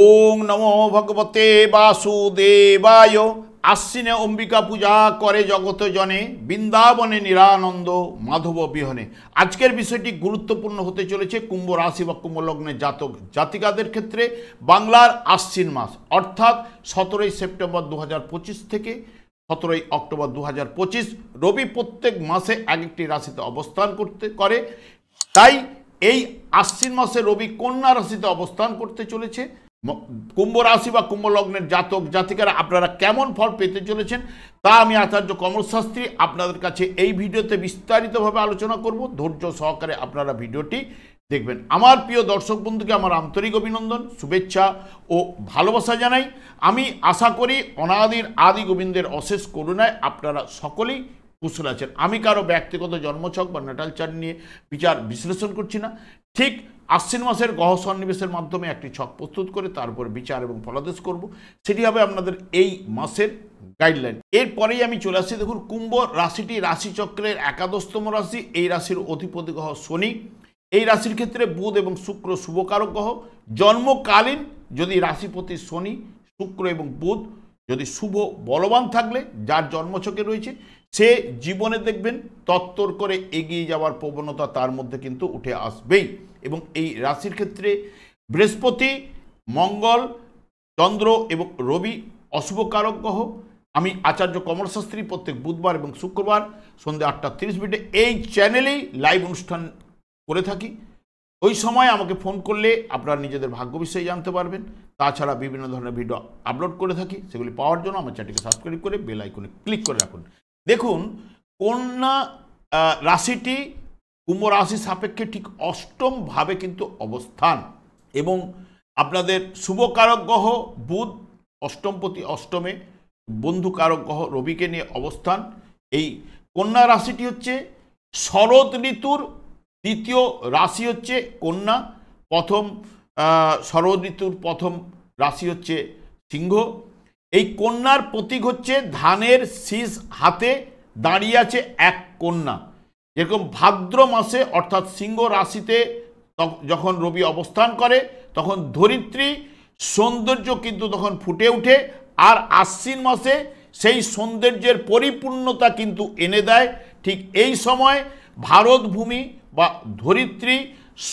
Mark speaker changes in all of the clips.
Speaker 1: ওং নমো ভগবতে বাসুদেবায়। আশ্বিনে অম্বিকা পূজা করে জগত জনে, বৃন্দাবনে নিরানন্দ মাধব বিহনে। আজকের বিষয়টি গুরুত্বপূর্ণ হতে চলেছে কুম্ভ রাশি বা কুম্ভ লগ্নের জাতক জাতিকাদের ক্ষেত্রে। বাংলার আশ্বিন মাস অর্থাৎ 17 সেপ্টেম্বর 2025 থেকে 17 অক্টোবর 2025 রবি প্রত্যেক মাসে এক একটি রাশিতে অবস্থান করে। তাই এই আশ্বিন মাসে রবি কন্যা রাশিতে অবস্থান করতে চলেছে। কুম্ভ রাশি বা কুম্ভ লগ্নের জাতক জাতিকারা আপনারা কেমন ফল পেতে চলেছেন তা আমি আচার্য কমল শাস্ত্রী আপনাদের কাছে এই ভিডিওতে বিস্তারিতভাবে আলোচনা করব। ধৈর্য সহকারে আপনারা ভিডিওটি দেখবেন। আমার প্রিয় দর্শক বন্ধুকে আমার আন্তরিক অভিনন্দন, শুভেচ্ছা ও ভালোবাসা জানাই। আমি আশা করি অনাদির আদি গোবিন্দের অশেষ করুণায় আপনারা সকলেই কুশল আছেন। আমি কারো ব্যক্তিগত জন্মছক বা ন্যাটাল চার্ট নিয়ে বিচার বিশ্লেষণ করছি না। ঠিক আশ্বিন মাসের গ্রহ সন্নিবেশের মাধ্যমে একটি ছক প্রস্তুত করে তার উপর বিচার এবং ফলাদেশ করব, সেটি হবে আপনাদের এই মাসের গাইডলাইন। এরপরেই আমি চলে আসছি। দেখুন, কুম্ভ রাশিটি রাশিচক্রের একাদশতম রাশি। এই রাশির অধিপতি গ্রহ শনি। এই রাশির ক্ষেত্রে বুধ এবং শুক্র শুভকারক গ্রহ। জন্মকালীন যদি রাশিপতি শনি, শুক্র এবং বুধ যদি শুভ বলবান থাকলে যার জন্মছকে রয়েছে, সে জীবনে দেখবেন তত্তর করে এগিয়ে যাওয়ার প্রবণতা তার মধ্যে কিন্তু উঠে আসবেই। এবং এই রাশির ক্ষেত্রে বৃহস্পতি, মঙ্গল, চন্দ্র এবং রবি অশুভকারক গ্রহ। আমি আচার্য কমল শাস্ত্রী প্রত্যেক বুধবার এবং শুক্রবার সন্ধ্যে 8:30 এই চ্যানেলেই লাইভ অনুষ্ঠান করে থাকি। ওই সময় আমাকে ফোন করলে আপনারা নিজেদের ভাগ্য বিষয়ে জানতে পারবেন। তাছাড়া বিভিন্ন ধরনের ভিডিও আপলোড করে থাকি, সেগুলি পাওয়ার জন্য আমার চ্যানেলকে সাবস্ক্রাইব করে বেল আইকনে ক্লিক করে রাখুন। দেখুন, কন্যা রাশিটি কুম্ভ রাশি সাপেক্ষে ঠিক অষ্টমভাবে কিন্তু অবস্থান, এবং আপনাদের শুভকারক গ্রহ বুধ অষ্টমপতি অষ্টমে, বন্ধুকারক গ্রহ রবিকে নিয়ে অবস্থান। এই কন্যা রাশিটি হচ্ছে শরৎ ঋতুর দ্বিতীয় রাশি হচ্ছে কন্যা। প্রথম শরৎ ঋতুর প্রথম রাশি হচ্ছে সিংহ। এই কন্যার প্রতীক হচ্ছে ধানের শীষ হাতে দাঁড়িয়ে আছে এক কন্যা। যেরকম ভাদ্র মাসে অর্থাৎ সিংহ রাশিতে যখন রবি অবস্থান করে তখন ধরিত্রী সৌন্দর্য কিন্তু তখন ফুটে ওঠে, আর আশ্বিন মাসে সেই সৌন্দর্যের পরিপূর্ণতা কিন্তু এনে দেয়। ঠিক এই সময় ভারত ভূমি বা ধরিত্রী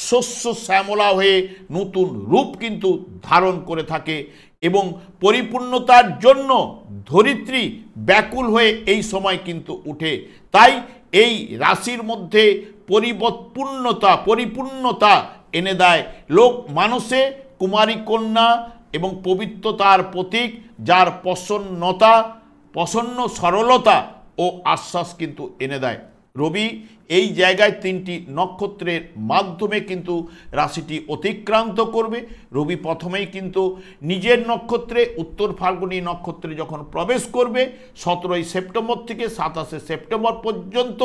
Speaker 1: শস্য শ্যামলা হয়ে নতুন রূপ কিন্তু ধারণ করে থাকে, এবং পরিপূর্ণতার জন্য ধরিত্রী ব্যাকুল হয়ে এই সময় কিন্তু উঠে। তাই এই রাশির মধ্যে পরিপূর্ণতা এনে দেয় লোক মানুষে কুমারী কন্যা এবং পবিত্রতার প্রতীক, যার প্রসন্ন সরলতা ও আশ্বাস কিন্তু এনে দেয়। রবি এই জায়গায় 3টি নক্ষত্রের মাধ্যমে কিন্তু রাশিটি অতিক্রান্ত করবে। রবি প্রথমেই কিন্তু নিজের নক্ষত্রে উত্তর ফাল্গুনী নক্ষত্রে যখন প্রবেশ করবে 17 সেপ্টেম্বর থেকে 27 সেপ্টেম্বর পর্যন্ত,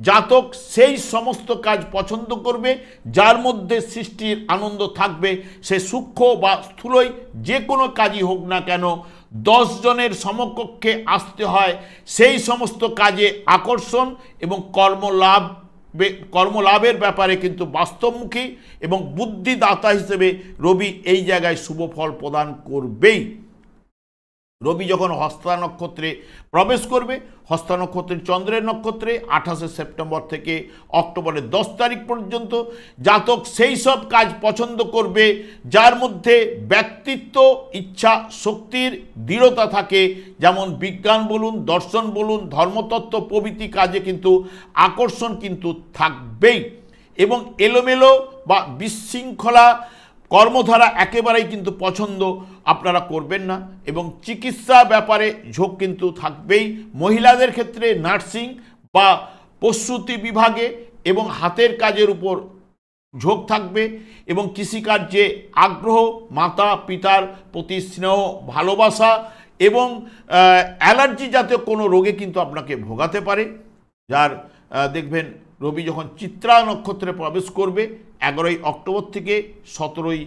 Speaker 1: জাতক সেই সমস্ত কাজ পছন্দ করবে যার মধ্যে সৃষ্টির আনন্দ থাকবে। সে সূক্ষ্ম বা স্থূলই যে কোনো কাজই হোক না কেন, 10 জনের সমকক্ষে আসতে হয়। সেই সমস্ত কাজে আকর্ষণ এবং কর্মলাভের ব্যাপারে কিন্তু বাস্তবমুখী এবং বুদ্ধিদাতা হিসেবে রবি এই জায়গায় শুভ ফল প্রদান করবেই। রবি যখন হস্তা নক্ষত্রে প্রবেশ করবে, হস্তা নক্ষত্রের চন্দ্রের নক্ষত্রে 28 সেপ্টেম্বর থেকে অক্টোবরের 10 তারিখ পর্যন্ত, জাতক সেই সব কাজ পছন্দ করবে যার মধ্যে ব্যক্তিত্ব, ইচ্ছা শক্তির দৃঢ়তা থাকে। যেমন বিজ্ঞান বলুন, দর্শন বলুন, ধর্মতত্ত্ব প্রভৃতি কাজে কিন্তু আকর্ষণ কিন্তু থাকবেই। এবং এলোমেলো বা বিশৃঙ্খলা কর্মধারা একেবারেই কিন্তু পছন্দ আপনারা করবেন না, এবং চিকিৎসা ব্যাপারে ঝোঁক কিন্তু থাকবেই। মহিলাদের ক্ষেত্রে নার্সিং বা প্রসূতি বিভাগে এবং হাতের কাজের উপর ঝোঁক থাকবে, এবং কৃষিকার্যে আগ্রহ, মাতা পিতার প্রতি স্নেহ ভালোবাসা, এবং অ্যালার্জি জাতীয় কোনো রোগে কিন্তু আপনাকে ভোগাতে পারে। যার দেখবেন রবি যখন চিত্রা নক্ষত্রে প্রবেশ করবে 11 অক্টোবর থেকে 17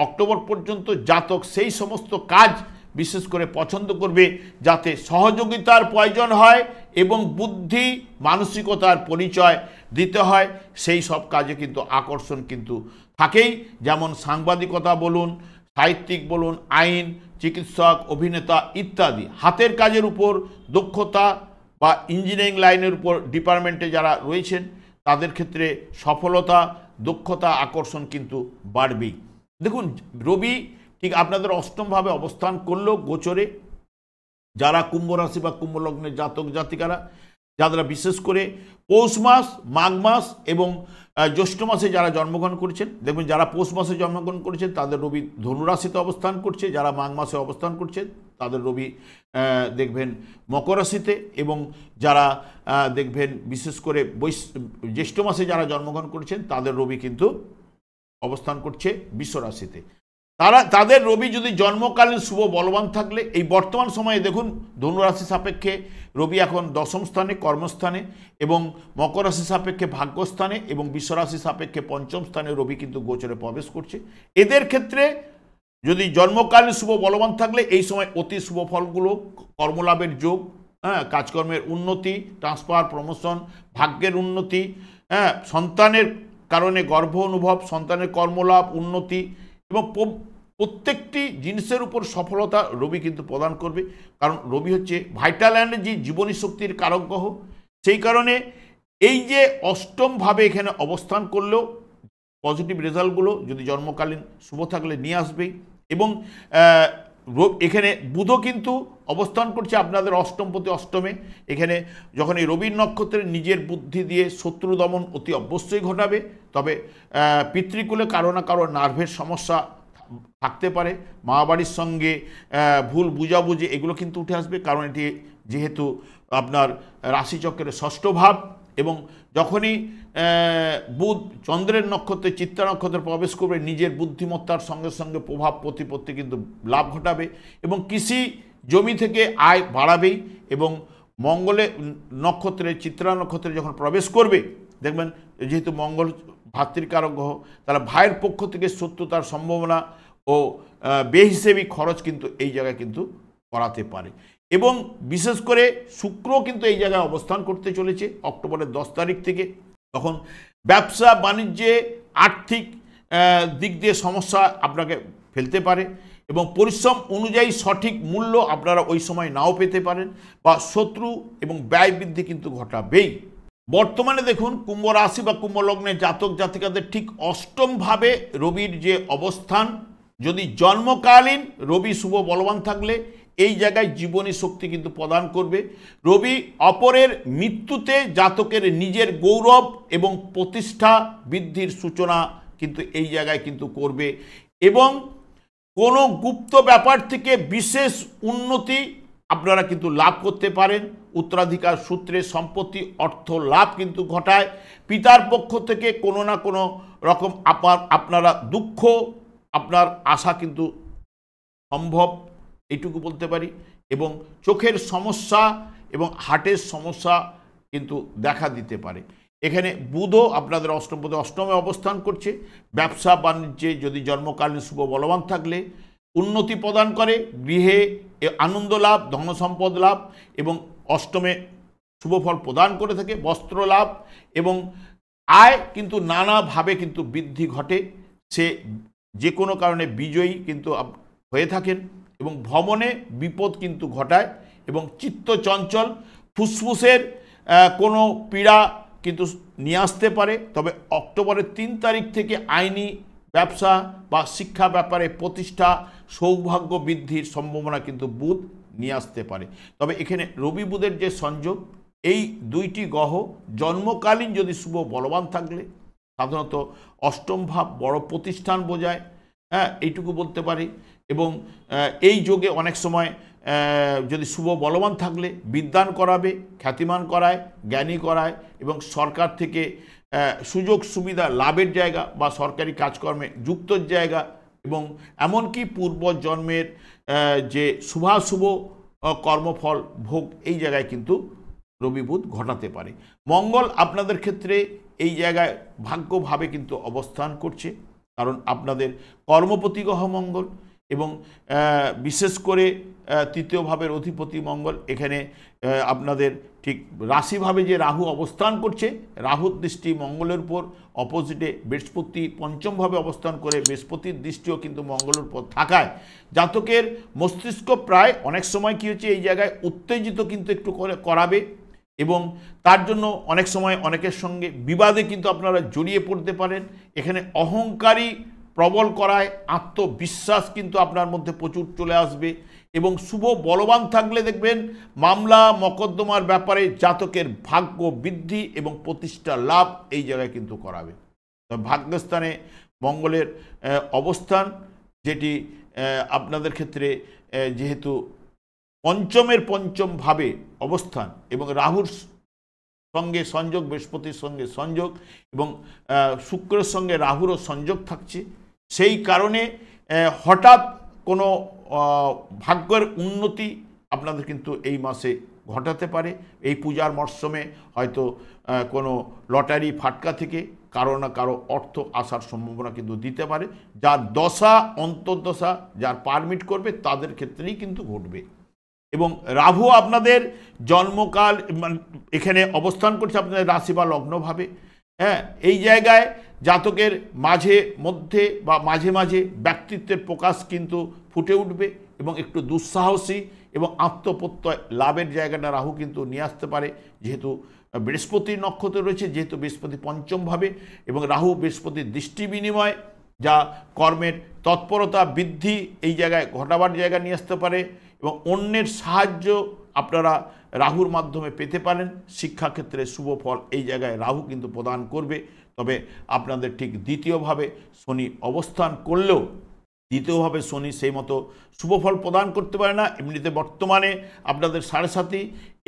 Speaker 1: অক্টোবর পর্যন্ত, জাতক সেই সমস্ত কাজ বিশেষ করে পছন্দ করবে যাতে সহযোগিতার প্রয়োজন হয় এবং বুদ্ধি মানসিকতার পরিচয় দিতে হয়। সেই সব কাজে কিন্তু আকর্ষণ কিন্তু থাকেই। যেমন সাংবাদিকতা বলুন, সাহিত্যিক বলুন, আইন, চিকিৎসক, অভিনেতা ইত্যাদি হাতের কাজের উপর দক্ষতা বা ইঞ্জিনিয়ারিং লাইনের উপর ডিপার্টমেন্টে যারা রয়েছেন তাদের ক্ষেত্রে সফলতা, দক্ষতা, আকর্ষণ কিন্তু বাড়বেই। দেখুন, রবি ঠিক আপনাদের অষ্টমভাবে অবস্থান করলো গোচরে। যারা কুম্ভ রাশি বা কুম্ভ লগ্নের জাতক জাতিকারা, যারা বিশেষ করে পৌষ মাস, মাঘ মাস এবং জ্যৈষ্ঠ মাসে যারা জন্মগ্রহণ করেছেন, দেখবেন যারা পৌষ মাসে জন্মগ্রহণ করেছেন তাদের রবি ধনুরাশিতে অবস্থান করছে, যারা মাঘ মাসে অবস্থান করছে তাদের রবি দেখবেন মকর রাশিতে, এবং যারা দেখবেন বিশেষ করে জ্যৈষ্ঠ মাসে যারা জন্মগ্রহণ করেছেন তাদের রবি কিন্তু অবস্থান করছে বৃষ রাশিতে। তাদের রবি যদি জন্মকালীন শুভ বলবান থাকলে, এই বর্তমান সময়ে দেখুন ধনুরাশি সাপেক্ষে রবি এখন দশম স্থানে কর্মস্থানে, এবং মকর রাশি সাপেক্ষে ভাগ্যস্থানে, এবং বিশ্বরাশি সাপেক্ষে পঞ্চম স্থানে রবি কিন্তু গোচরে প্রবেশ করছে। এদের ক্ষেত্রে যদি জন্মকালীন শুভ বলবান থাকলে এই সময় অতি শুভ ফলগুলো, কর্মলাভের যোগ, কাজকর্মের উন্নতি, ট্রান্সফার, প্রমোশন, ভাগ্যের উন্নতি, সন্তানের কারণে গর্ভ অনুভব, সন্তানের কর্মলাভ, উন্নতি এবং প্রত্যেকটি জিনিসের উপর সফলতা রবি কিন্তু প্রদান করবে। কারণ রবি হচ্ছে ভাইটাল এনার্জি, জীবনী শক্তির কারক গ্রহ। সেই কারণে এই যে অষ্টমভাবে এখানে অবস্থান করলেও পজিটিভ রেজাল্টগুলো যদি জন্মকালীন শুভ থাকলে নিয়ে আসবেই। এবং এখানে বুধও কিন্তু অবস্থান করছে আপনাদের অষ্টমপতি অষ্টমে। এখানে যখন এই রবির নক্ষত্রে নিজের বুদ্ধি দিয়ে শত্রু দমন অতি অবশ্যই ঘটাবে। তবে পিতৃকুলে কারো না কারো নার্ভের সমস্যা থাকতে পারে, মা বাড়ির সঙ্গে ভুল বুঝাবুঝি এগুলো কিন্তু উঠে আসবে। কারণ এটি যেহেতু আপনার রাশিচক্রের ষষ্ঠ ভাব, এবং যখনই বুধ চন্দ্রের নক্ষত্রে চিত্রা নক্ষত্রে প্রবেশ করবে নিজের বুদ্ধিমত্তার সঙ্গে সঙ্গে প্রভাব প্রতিপত্তি কিন্তু লাভ ঘটাবে, এবং কৃষি জমি থেকে আয় বাড়াবেই। এবং মঙ্গলের নক্ষত্রে চিত্রা নক্ষত্রে যখন প্রবেশ করবে দেখবেন যেহেতু মঙ্গল ভাতৃকারক গ্রহ, তাহলে ভাইয়ের পক্ষ থেকে শত্রুতার সম্ভাবনা ও বেহিসেবি খরচ কিন্তু এই জায়গায় কিন্তু করাতে পারে। এবং বিশেষ করে শুক্র কিন্তু এই জায়গায় অবস্থান করতে চলেছে অক্টোবরের 10 তারিখ থেকে। তখন ব্যবসা বাণিজ্যে আর্থিক দিক দিয়ে সমস্যা আপনাকে ফেলতে পারে, এবং পরিশ্রম অনুযায়ী সঠিক মূল্য আপনারা ওই সময় নাও পেতে পারেন, বা শত্রু এবং ব্যয় বৃদ্ধি কিন্তু ঘটাবেই। বর্তমানে দেখুন কুম্ভ রাশি বা কুম্ভ লগ্নের জাতক জাতিকাদের ঠিক অষ্টমভাবে রবির যে অবস্থান, যদি জন্মকালীন রবি শুভ বলবান থাকলে এই জায়গায় জীবনী শক্তি কিন্তু প্রদান করবে। রবি অপরের মৃত্যুতে জাতকের নিজের গৌরব এবং প্রতিষ্ঠা বৃদ্ধির সূচনা কিন্তু এই জায়গায় কিন্তু করবে, এবং কোনো গুপ্ত ব্যাপার থেকে বিশেষ উন্নতি আপনারা কিন্তু লাভ করতে পারেন। উত্তরাধিকার সূত্রে সম্পত্তি অর্থ লাভ কিন্তু ঘটায়। পিতার পক্ষ থেকে কোনো না কোনো রকম আপনারা দুঃখ, আপনার আশা কিন্তু সম্ভব, এইটুকু বলতে পারি। এবং চোখের সমস্যা এবং হার্টের সমস্যা কিন্তু দেখা দিতে পারে। এখানে বুধও আপনাদের অষ্টমে অবস্থান করছে। ব্যবসা বাণিজ্যে যদি জন্মকালীন শুভ বলবান থাকলে উন্নতি প্রদান করে, গৃহে আনন্দ লাভ, ধনসম্পদ লাভ, এবং অষ্টমে শুভফল প্রদান করে থাকে, বস্ত্র লাভ এবং আয় কিন্তু নানাভাবে কিন্তু বৃদ্ধি ঘটে। সে যে কোনো কারণে বিজয়ী কিন্তু হয়ে থাকেন, এবং ভ্রমণে বিপদ কিন্তু ঘটায়, এবং চিত্ত চঞ্চল, ফুসফুসের কোনো পীড়া কিন্তু নিয়ে আসতে পারে। তবে অক্টোবরের 3 তারিখ থেকে আইনি, ব্যবসা বা শিক্ষা ব্যাপারে প্রতিষ্ঠা, সৌভাগ্য বৃদ্ধির সম্ভাবনা কিন্তু বুধ নিয়ে আসতে পারে। তবে এখানে রবি বুধের যে সংযোগ, এই দুইটি গ্রহ জন্মকালীন যদি শুভ বলবান থাকলে সাধারণত অষ্টম ভাব বড় প্রতিষ্ঠান বোঝায়, এইটুকু বলতে পারি। এবং এই যোগে অনেক সময় যদি শুভ বলবান থাকলে বিদ্বান করাবে, খ্যাতিমান করায়, জ্ঞানী করায়, এবং সরকার থেকে সুযোগ সুবিধা লাভের জায়গা বা সরকারি কাজকর্মে যুক্তর জায়গা, এবং এমনকি পূর্বজন্মের যে শুভাশুভ কর্মফল ভোগ এই জায়গায় কিন্তু রবি বুধ ঘটাতে পারে। মঙ্গল আপনাদের ক্ষেত্রে এই জায়গায় ভাগ্যভাবে কিন্তু অবস্থান করছে, কারণ আপনাদের কর্মপতি গ্রহ মঙ্গল, এবং বিশেষ করে তৃতীয় ভাবের অধিপতি মঙ্গল এখানে আপনাদের ঠিক রাশিভাবে যে রাহু অবস্থান করছে, রাহুর দৃষ্টি মঙ্গলের উপর, অপোজিটে বৃহস্পতি পঞ্চমভাবে অবস্থান করে বৃহস্পতির দৃষ্টিও কিন্তু মঙ্গলের উপর থাকায় জাতকের মস্তিষ্ক প্রায় অনেক সময় কী হচ্ছে এই জায়গায় উত্তেজিত কিন্তু একটু করাবে এবং তার জন্য অনেক সময় অনেকের সঙ্গে বিবাদে কিন্তু আপনারা জড়িয়ে পড়তে পারেন। এখানে অহংকারী প্রবল করায় আত্মবিশ্বাস কিন্তু আপনার মধ্যে প্রচুর চলে আসবে এবং শুভ বলবান থাকলে দেখবেন মামলা মকদ্দমার ব্যাপারে জাতকের ভাগ্য বৃদ্ধি এবং প্রতিষ্ঠা লাভ এই জায়গায় কিন্তু করাবে। ভাগ্যস্থানে মঙ্গলের অবস্থান যেটি আপনাদের ক্ষেত্রে যেহেতু পঞ্চমের পঞ্চম ভাবে অবস্থান এবং রাহুর সঙ্গে সংযোগ, বৃহস্পতির সঙ্গে সংযোগ এবং শুক্রের সঙ্গে রাহুরও সংযোগ থাকছে, সেই কারণে হঠাৎ কোনো ভাগ্যের উন্নতি আপনাদের কিন্তু এই মাসে ঘটাতে পারে। এই পূজার মরশুমে হয়তো কোনো লটারি ফাটকা থেকে কারো না কারো অর্থ আসার সম্ভাবনা কিন্তু দিতে পারে। যার দশা অন্তর্দশা যার পারমিট করবে তাদের ক্ষেত্রেই কিন্তু ঘটবে। এবং রাহু আপনাদের জন্মকাল এখানে অবস্থান করছে আপনাদের রাশি বা লগ্নভাবে। হ্যাঁ, এই জায়গায় জাতকের মাঝে মধ্যে বা মাঝে মাঝে ব্যক্তিত্বের প্রকাশ কিন্তু ফুটে উঠবে এবং একটু দুঃসাহসী এবং আত্মপ্রত্যয় লাভের জায়গাটা রাহু কিন্তু নিয়ে আসতে পারে। যেহেতু বৃহস্পতির নক্ষত্র রয়েছে, যেহেতু বৃহস্পতি পঞ্চমভাবে এবং রাহু বৃহস্পতির দৃষ্টি বিনিময় যা কর্মের তৎপরতা বৃদ্ধি এই জায়গায় ঘটাবার জায়গা নিয়ে আসতে পারে এবং অন্যের সাহায্য আপনারা রাহুর মাধ্যমে পেতে পারেন। শিক্ষাক্ষেত্রে শুভ ফল এই জায়গায় রাহু কিন্তু প্রদান করবে। তবে আপনাদের ঠিক দ্বিতীয়ভাবে শনি অবস্থান করলেও দ্বিতীয়ভাবে শনি সেই মতো শুভফল প্রদান করতে পারে না। এমনিতে বর্তমানে আপনাদের সাড়ে সাথী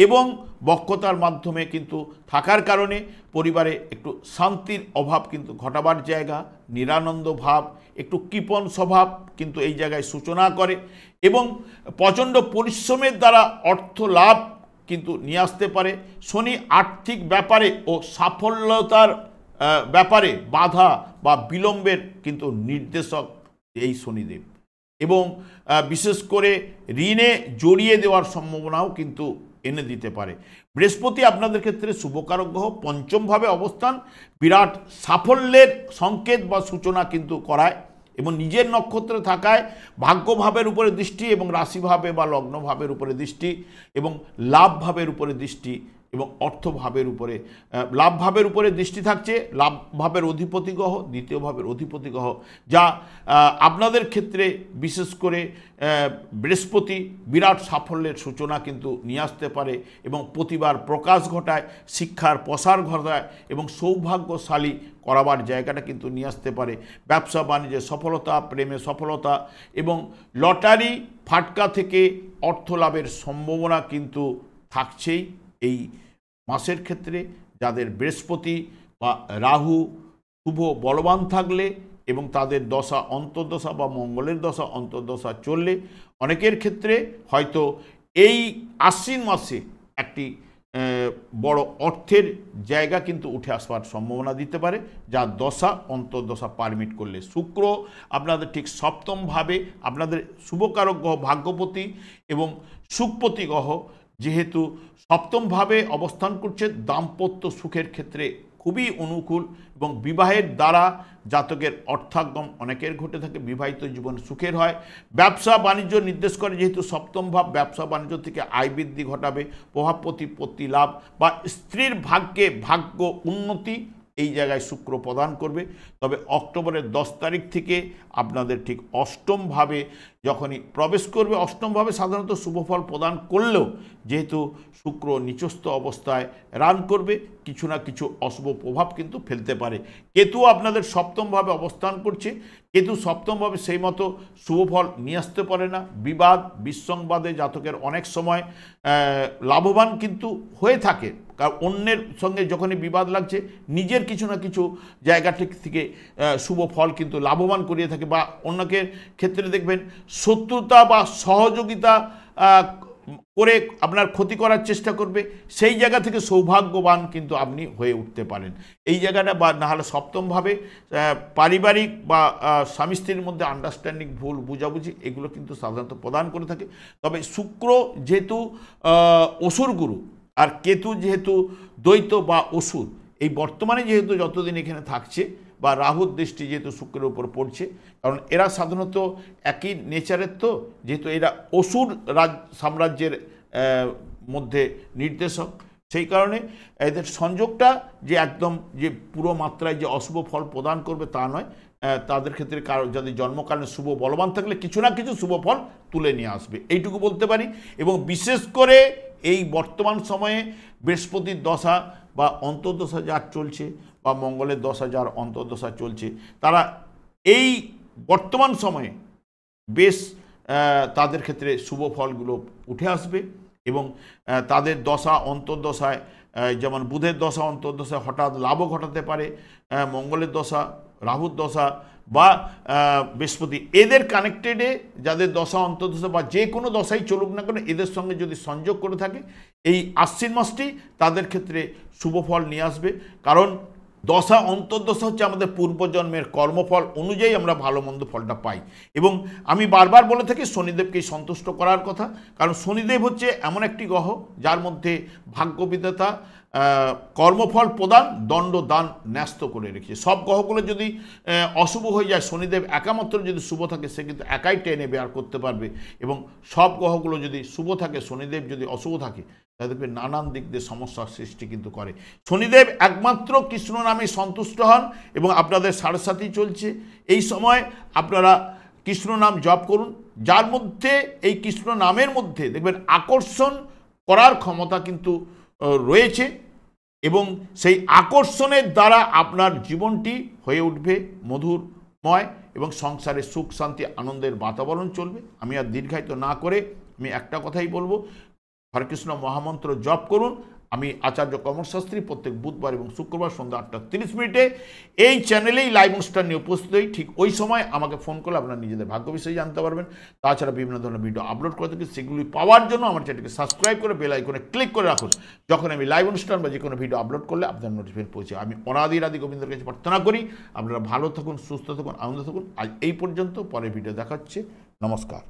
Speaker 1: এবং বক্ষতার মাধ্যমে কিন্তু থাকার কারণে পরিবারে একটু শান্তির অভাব কিন্তু ঘটাবার জায়গা, নিরানন্দ ভাব, একটু কৃপণ স্বভাব কিন্তু এই জায়গায় সূচনা করে এবং প্রচণ্ড পরিশ্রমের দ্বারা অর্থ লাভ কিন্তু নিয়ে আসতে পারে। শনি আর্থিক ব্যাপারে ও সাফল্যতার ব্যাপারে বাধা বা বিলম্বের কিন্তু নির্দেশক এই শনিদেব এবং বিশেষ করে ঋণে জড়িয়ে দেওয়ার সম্ভাবনাও কিন্তু এনে দিতে পারে। বৃহস্পতি আপনাদের ক্ষেত্রে শুভকারক গ্রহ, পঞ্চমভাবে অবস্থান বিরাট সাফল্যের সংকেত বা সূচনা কিন্তু করায় এবং নিজের নক্ষত্রে থাকায় ভাগ্যভাবের উপরে দৃষ্টি এবং রাশিভাবে বা লগ্নভাবের উপরে দৃষ্টি এবং লাভভাবের উপরে দৃষ্টি এবং অর্থভাবের উপরে লাভভাবের উপরে দৃষ্টি থাকছে। লাভভাবের অধিপতি গ্রহ, দ্বিতীয় ভাবের অধিপতি গ্রহ, যা আপনাদের ক্ষেত্রে বিশেষ করে বৃহস্পতি বিরাট সাফল্যের সূচনা কিন্তু নিয়ে আসতে পারে এবং প্রতিবার প্রকাশ ঘটায়, শিক্ষার প্রসার ঘটায় এবং সৌভাগ্যশালী করাবার জায়গাটা কিন্তু নিয়ে আসতে পারে। ব্যবসা বাণিজ্যে সফলতা, প্রেমে সফলতা এবং লটারি ফাটকা থেকে অর্থ লাভের সম্ভাবনা কিন্তু থাকছেই। এই মাসের ক্ষেত্রে যাদের বৃহস্পতি বা রাহু শুভ বলবান থাকলে এবং তাদের দশা অন্তর্দশা বা মঙ্গলের দশা অন্তর্দশা চললে অনেকের ক্ষেত্রে হয়তো এই আশ্বিন মাসে একটি বড় অর্থের জায়গা কিন্তু উঠে আসবার সম্ভাবনা দিতে পারে, যা দশা অন্তর্দশা পারমিট করলে। শুক্র আপনাদের ঠিক সপ্তমভাবে আপনাদের শুভকারক গ্রহ, ভাগ্যপতি এবং সুখপতি গ্রহ যেহেতু সপ্তমভাবে অবস্থান করছে, দাম্পত্য সুখের ক্ষেত্রে খুবই অনুকূল এবং বিবাহের দ্বারা জাতকের অর্থাগম অনেকের ঘটে থাকে, বিবাহিত জীবন সুখের হয়। ব্যবসা বাণিজ্য নির্দেশ করে যেহেতু সপ্তম ভাব, ব্যবসা বাণিজ্য থেকে আয় বৃদ্ধি ঘটাবে, প্রভাব প্রতিপত্তি লাভ বা স্ত্রীর ভাগ্যে ভাগ্য উন্নতি এই জায়গায় শুক্র প্রদান করবে। তবে অক্টোবরের 10 তারিখ থেকে আপনাদের ঠিক অষ্টমভাবে যখনই প্রবেশ করবে, অষ্টমভাবে সাধারণত শুভফল প্রদান করলেও যেহেতু শুক্র নিচস্থ অবস্থায় রান করবে, কিছু না কিছু অশুভ প্রভাব কিন্তু ফেলতে পারে। কেতু আপনাদের সপ্তমভাবে অবস্থান করছে, কেতু সপ্তমভাবে সেই মতো শুভফল নিয়ে আসতে পারে না। বিবাদ বিসংবাদে জাতকের অনেক সময় লাভবান কিন্তু হয়ে থাকে, কারণ অন্যের সঙ্গে যখনই বিবাদ লাগছে নিজের কিছু না কিছু জায়গা থেকে শুভ ফল কিন্তু লাভবান করিয়ে থাকে। বা অন্যকে ক্ষেত্রে দেখবেন শত্রুতা বা সহযোগিতা করে আপনার ক্ষতি করার চেষ্টা করবে, সেই জায়গা থেকে সৌভাগ্যবান কিন্তু আপনি হয়ে উঠতে পারেন। এই জায়গাটা বা নাহলে সপ্তমভাবে পারিবারিক বা স্বামী স্ত্রীর মধ্যে আন্ডারস্ট্যান্ডিং, ভুল বুঝাবুঝি এগুলো কিন্তু সাধারণত প্রদান করে থাকে। তবে শুক্র যেহেতু অসুর গুরু আর কেতু যেহেতু দ্বৈত বা অসুর, এই বর্তমানে যেহেতু যতদিন এখানে থাকছে বা রাহুর দৃষ্টি যেহেতু শুক্রের উপর পড়ছে, কারণ এরা সাধারণত একই নেচারের, তো যেহেতু এরা অসুর সাম্রাজ্যের মধ্যে নির্দেশক, সেই কারণে এদের সংযোগটা যে একদম যে পুরো মাত্রায় যে অশুভ ফল প্রদান করবে তা নয়। তাদের ক্ষেত্রে কারো যদি জন্মকালে শুভ বলবান থাকলে কিছু না কিছু শুভ ফল তুলে নিয়ে আসবে, এইটুকু বলতে পারি। এবং বিশেষ করে এই বর্তমান সময়ে বৃহস্পতির দশা বা অন্তর্দশা যার চলছে বা মঙ্গলের দশা যার অন্তর্দশা চলছে, তারা এই বর্তমান সময়ে বেশ তাদের ক্ষেত্রে শুভ ফলগুলো উঠে আসবে। এবং তাদের দশা অন্তর্দশায় যেমন বুধের দশা অন্তর্দশায় হঠাৎ লাভও ঘটাতে পারে, মঙ্গলের দশা, রাহুর দশা বা বৃহস্পতি, এদের কানেক্টেডে যাদের দশা অন্তর্দশা বা যে কোনো দশাই চলুক না কেন, এদের সঙ্গে যদি সংযোগ করে থাকে এই আশ্বিন মাসটি তাদের ক্ষেত্রে শুভ ফল নিয়ে আসবে। কারণ দশা অন্তর্দশা হচ্ছে আমাদের পূর্বজন্মের কর্মফল অনুযায়ী আমরা ভালো মন্দ ফলটা পাই। এবং আমি বারবার বলে থাকি শনিদেবকে সন্তুষ্ট করার কথা, কারণ শনিদেব হচ্ছে এমন একটি গ্রহ যার মধ্যে ভাগ্যবিধাতা কর্মফল প্রদান, দণ্ড দান ন্যস্ত করে রেখেছে। সব গ্রহগুলো যদি অশুভ হয়ে যায়, শনিদেব একামাত্র যদি শুভ থাকে সে কিন্তু একাই টেনে বের করতে পারবে। এবং সব গ্রহগুলো যদি শুভ থাকে, শনিদেব যদি অশুভ থাকে, তাহলে দেখবে নানান দিক দিয়ে সমস্যার সৃষ্টি কিন্তু করে। শনিদেব একমাত্র কৃষ্ণ নামে সন্তুষ্ট হন এবং আপনাদের সাড়ে সাথী চলছে এই সময় আপনারা কৃষ্ণ নাম জপ করুন, যার মধ্যে এই কৃষ্ণ নামের মধ্যে দেখবেন আকর্ষণ করার ক্ষমতা কিন্তু রয়েছে। এবং সেই আকর্ষণের দ্বারা আপনার জীবনটি হয়ে উঠবে মধুরময় এবং সংসারে সুখ শান্তি আনন্দের বাতাবরণ চলবে। আমি আর দীর্ঘায়িত না করে আমি একটা কথাই বলবো, হরে কৃষ্ণ মহামন্ত্র জপ করুন। আমি আচার্য কমলশাস্ত্রী প্রত্যেক বুধবার এবং শুক্রবার সন্ধ্যা 8:30 এই চ্যানেলেই লাইভ অনুষ্ঠান নিয়ে উপস্থিত হই। ঠিক ওই সময় আমাকে ফোন করলে আপনারা নিজেদের ভাগ্য বিষয়ে জানতে পারবেন। তাছাড়া বিভিন্ন ধরনের ভিডিও আপলোড করে থাকি, সেগুলি পাওয়ার জন্য আমার চ্যানেলকে সাবস্ক্রাইব করে বেল আইকনে ক্লিক করে রাখুন। যখন আমি লাইভ অনুষ্ঠান বা যে কোনো ভিডিও আপলোড করলে আপনার নোটিফিকেশন পৌঁছে। আমি অনাদি গোবিন্দের কাছে প্রার্থনা করি আপনারা ভালো থাকুন, সুস্থ থাকুন, আনন্দ থাকুন। আজ এই পর্যন্ত, পরের ভিডিও দেখা হচ্ছে। নমস্কার।